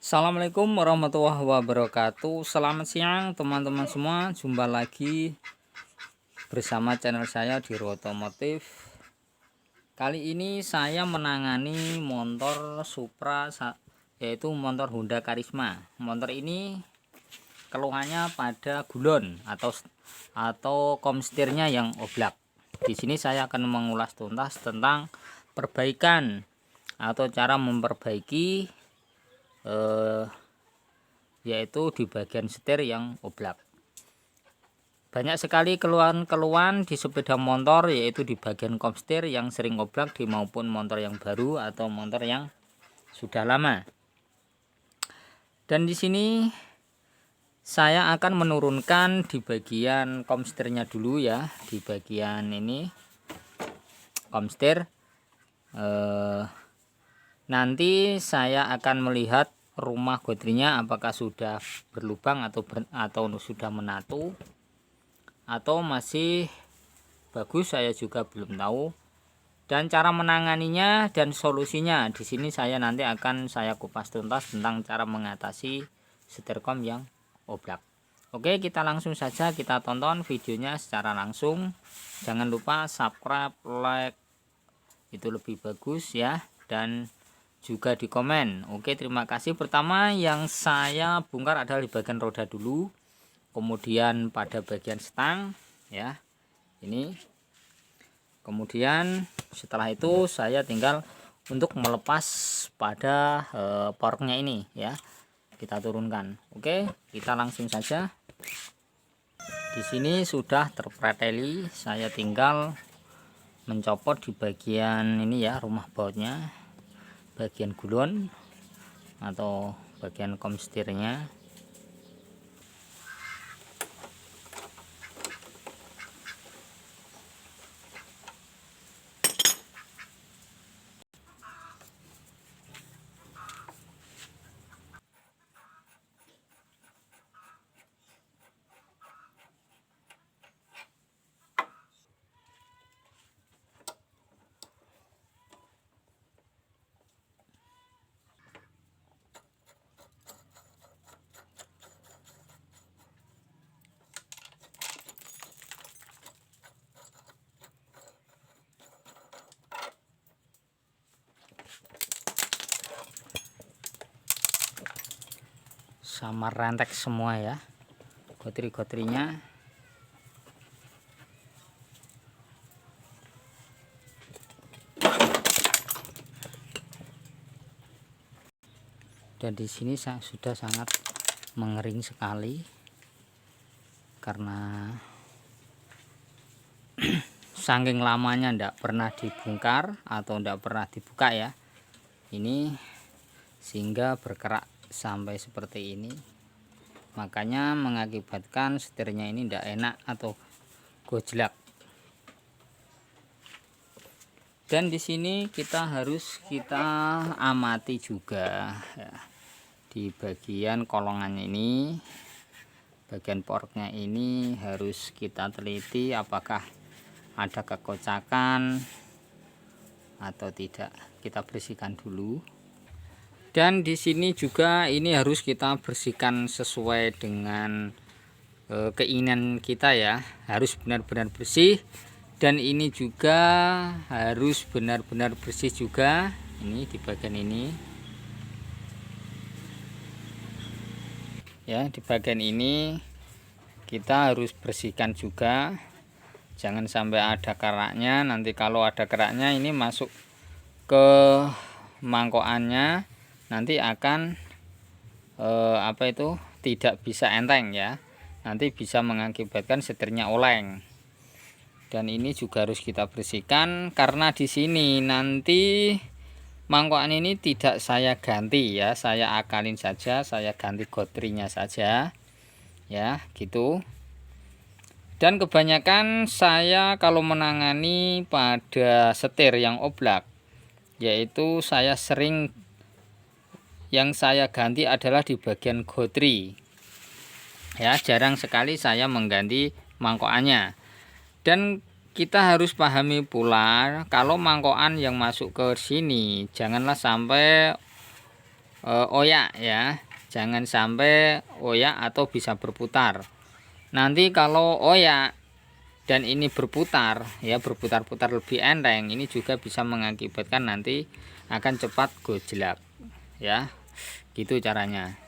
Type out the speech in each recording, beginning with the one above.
Assalamualaikum warahmatullahi wabarakatuh. Selamat siang teman-teman semua. Jumpa lagi bersama channel saya di Otomotif. Kali ini saya menangani motor Supra, yaitu motor Honda Karisma. Motor ini keluhannya pada gulon atau komstirnya yang oblak. Di sini saya akan mengulas tuntas tentang perbaikan atau cara memperbaiki yaitu di bagian setir yang oblak. Banyak sekali keluhan-keluhan di sepeda motor, yaitu di bagian komstir yang sering oblak di maupun motor yang baru atau motor yang sudah lama. Dan di sini saya akan menurunkan di bagian komstirnya dulu ya, di bagian ini komstir. Nanti saya akan melihat rumah godrinya apakah sudah berlubang atau sudah menatu atau masih bagus, saya juga belum tahu. Dan cara menanganinya dan solusinya di sini nanti akan saya kupas tuntas tentang cara mengatasi setirkom yang oblak. Oke, kita langsung saja kita tonton videonya secara langsung. Jangan lupa subscribe, like, itu lebih bagus ya, dan juga di komen. Oke, terima kasih. Pertama yang saya bongkar adalah di bagian roda dulu, kemudian pada bagian stang ya, ini. Kemudian setelah itu saya tinggal untuk melepas pada forknya ini ya, kita turunkan. Oke, kita langsung saja. Di sini sudah terpreteli, saya tinggal mencopot di bagian ini ya, rumah bautnya, bagian gulon atau bagian komstirnya. Sama rentek semua ya gotri-gotrinya. Dan di sini sudah sangat mengering sekali karena saking lamanya ndak pernah dibongkar atau ndak pernah dibuka ya, ini sehingga berkerak sampai seperti ini. Makanya mengakibatkan setirnya ini ndak enak atau gojlak. Dan di sini kita harus amati juga ya, di bagian kolongannya ini, bagian forknya ini harus kita teliti apakah ada kekocakan atau tidak. Kita bersihkan dulu. Dan di sini juga ini harus kita bersihkan sesuai dengan keinginan kita ya, harus benar-benar bersih. Dan ini juga harus benar-benar bersih juga, ini di bagian ini ya, di bagian ini kita harus bersihkan juga, jangan sampai ada keraknya. Nanti kalau ada keraknya ini masuk ke mangkokannya, nanti akan tidak bisa enteng ya, nanti bisa mengakibatkan setirnya oleng. Dan ini juga harus kita bersihkan karena di sini nanti mangkokan ini tidak saya ganti ya, saya akalin saja, saya ganti gotrinya saja ya, gitu. Dan kebanyakan saya kalau menangani pada setir yang oblak, yaitu yang saya ganti adalah di bagian gotri ya, jarang sekali saya mengganti mangkokannya. Dan kita harus pahami pula kalau mangkokan yang masuk ke sini janganlah sampai oyak ya. Jangan sampai oyak atau bisa berputar. Nanti kalau oyak dan ini berputar ya, berputar-putar lebih enteng, ini juga bisa mengakibatkan nanti akan cepat gojlak ya. Gitu caranya.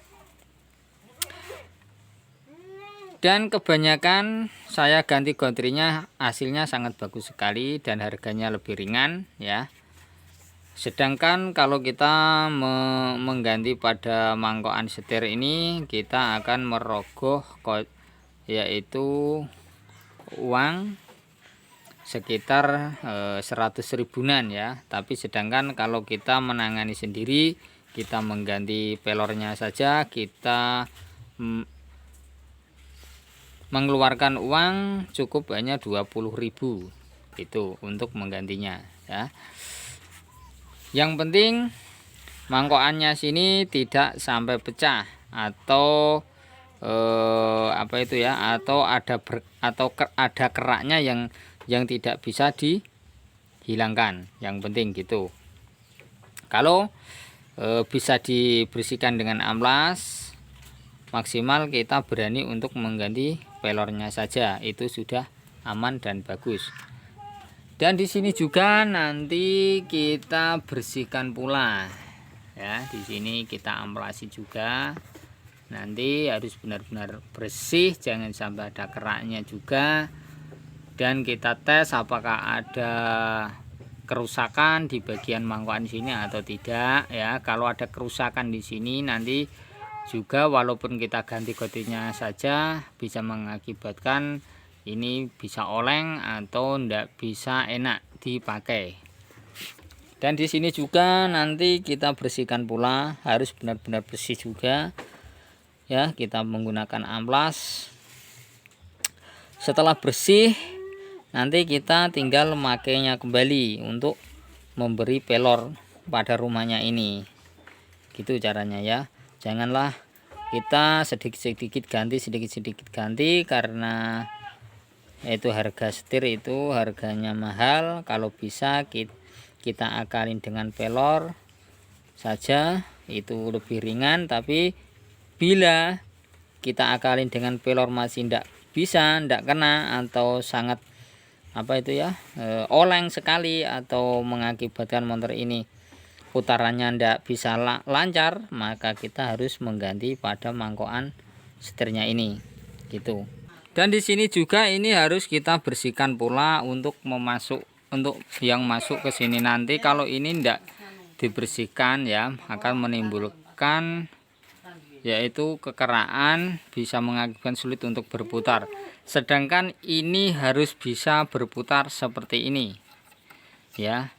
Dan kebanyakan saya ganti gontrinya hasilnya sangat bagus sekali dan harganya lebih ringan ya. Sedangkan kalau kita mengganti pada mangkokan setir ini, kita akan merogoh yaitu uang sekitar 100 ribuan ya. Tapi sedangkan kalau kita menangani sendiri, kita mengganti pelornya saja, kita mengeluarkan uang cukup hanya 20.000 itu untuk menggantinya ya. Yang penting mangkokannya sini tidak sampai pecah atau apa itu ya, atau ada keraknya yang tidak bisa dihilangkan. Yang penting gitu. Kalau bisa dibersihkan dengan amplas, maksimal kita berani untuk mengganti pelornya saja, itu sudah aman dan bagus. Dan di sini juga nanti kita bersihkan pula ya. Di sini kita amplasi juga. Nanti harus benar-benar bersih, jangan sampai ada keraknya juga. Dan kita tes apakah ada kerusakan di bagian mangkokan sini atau tidak ya. Kalau ada kerusakan di sini nanti juga walaupun kita ganti gontrinya saja bisa mengakibatkan ini bisa oleng atau tidak bisa enak dipakai. Dan di sini juga nanti kita bersihkan pula, harus benar-benar bersih juga ya. Kita menggunakan amplas. Setelah bersih nanti kita tinggal memakainya kembali untuk memberi pelor pada rumahnya ini. Gitu caranya ya. Janganlah kita sedikit-sedikit ganti karena itu harga setir itu harganya mahal. Kalau bisa kita akalin dengan pelor saja, itu lebih ringan. Tapi bila kita akalin dengan pelor masih tidak bisa, tidak kena atau sangat apa itu ya, oleng sekali atau mengakibatkan motor ini putarannya tidak bisa lancar, maka kita harus mengganti pada mangkokan setirnya ini gitu. Dan di sini juga ini harus kita bersihkan pula untuk yang masuk ke sini. Nanti kalau ini tidak dibersihkan ya akan menimbulkan yaitu kekerakan, bisa mengakibatkan sulit untuk berputar. Sedangkan ini harus bisa berputar seperti ini ya.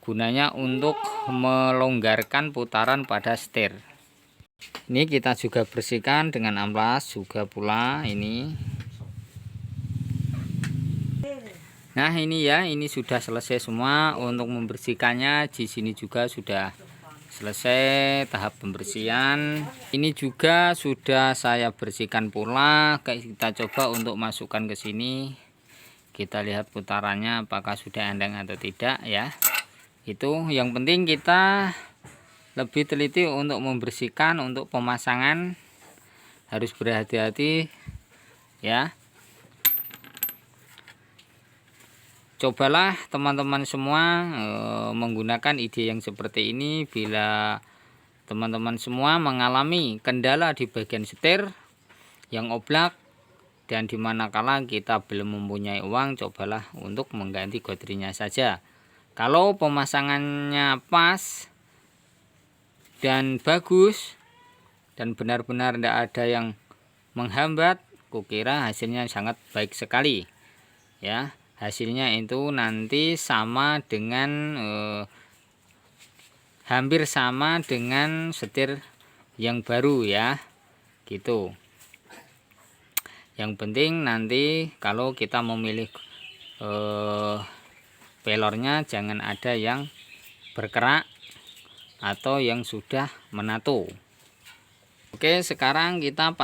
Gunanya untuk melonggarkan putaran pada setir. Ini kita juga bersihkan dengan amplas juga pula ini. Nah ini ya, ini sudah selesai semua untuk membersihkannya. Di sini juga sudah selesai tahap pembersihan. Ini juga sudah saya bersihkan pula. Kita coba untuk masukkan ke sini. Kita lihat putarannya apakah sudah endang atau tidak ya. Itu yang penting kita lebih teliti untuk membersihkan. Untuk pemasangan harus berhati-hati ya. Cobalah teman-teman semua menggunakan ide yang seperti ini. Bila teman-teman semua mengalami kendala di bagian setir yang oblak dan dimanakala kita belum mempunyai uang, cobalah untuk mengganti gontrinya saja. Kalau pemasangannya pas dan bagus dan benar-benar tidak ada yang menghambat, kukira hasilnya sangat baik sekali ya. Hasilnya itu nanti sama dengan hampir sama dengan setir yang baru ya gitu. Yang penting nanti kalau kita memilih pelornya jangan ada yang berkerak atau yang sudah menato. Oke, sekarang kita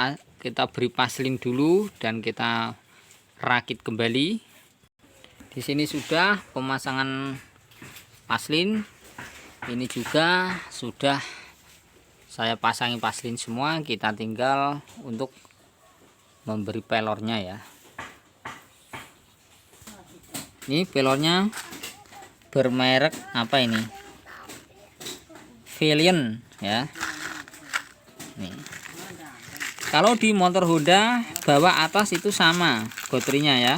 beri pasling dulu dan kita rakit kembali. Di sini sudah pemasangan paslin. Ini juga sudah saya pasangi paslin semua, kita tinggal untuk memberi pelornya ya. Ini pelornya bermerek apa ini? Valiant ya. Nih. Kalau di motor Honda bawah atas itu sama baterainya ya,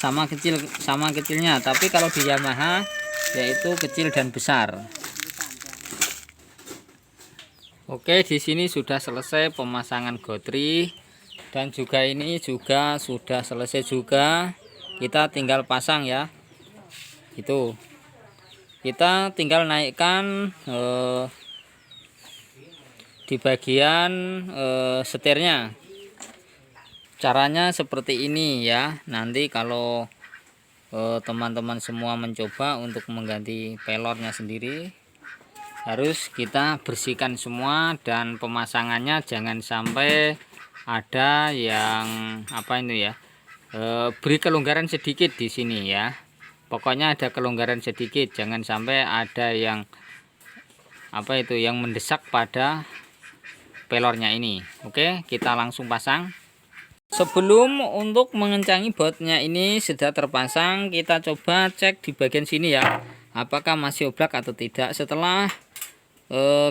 sama kecilnya. Tapi kalau di Yamaha yaitu kecil dan besar. Oke, di sini sudah selesai pemasangan gotri dan juga ini juga sudah selesai juga. Kita tinggal pasang ya. Itu. Kita tinggal naikkan di bagian setirnya. Caranya seperti ini ya. Nanti kalau teman-teman semua mencoba untuk mengganti pelornya sendiri, harus kita bersihkan semua, dan pemasangannya jangan sampai ada yang apa ini ya, beri kelonggaran sedikit di sini ya. Pokoknya ada kelonggaran sedikit, jangan sampai ada yang apa itu yang mendesak pada pelornya ini. Oke, kita langsung pasang. Sebelum untuk mengencangi bautnya ini sudah terpasang, kita coba cek di bagian sini ya, apakah masih oblak atau tidak. Setelah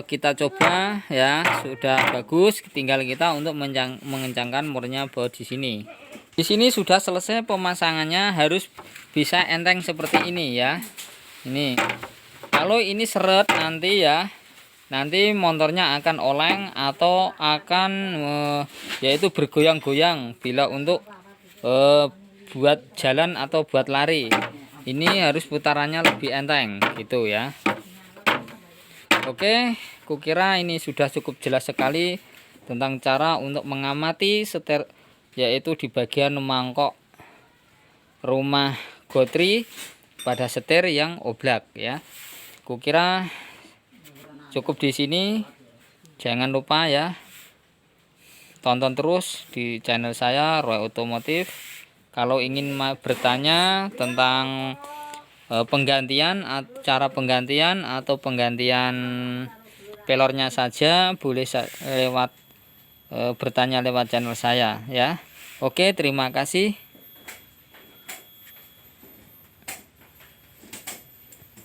kita coba ya, sudah bagus, tinggal kita untuk mengencangkan murnya baut di sini. Di sini sudah selesai pemasangannya, harus bisa enteng seperti ini ya. Ini kalau ini seret nanti ya, nanti motornya akan oleng atau akan yaitu bergoyang-goyang bila untuk buat jalan atau buat lari. Ini harus putarannya lebih enteng gitu ya. Oke, kukira ini sudah cukup jelas sekali tentang cara untuk mengamati setir, yaitu di bagian mangkok rumah gotri pada setir yang oblak ya. Kukira cukup di sini. Jangan lupa ya, tonton terus di channel saya Roy Otomotif. Kalau ingin bertanya tentang penggantian, cara penggantian atau penggantian pelornya saja, boleh lewat bertanya lewat channel saya ya. Oke, terima kasih.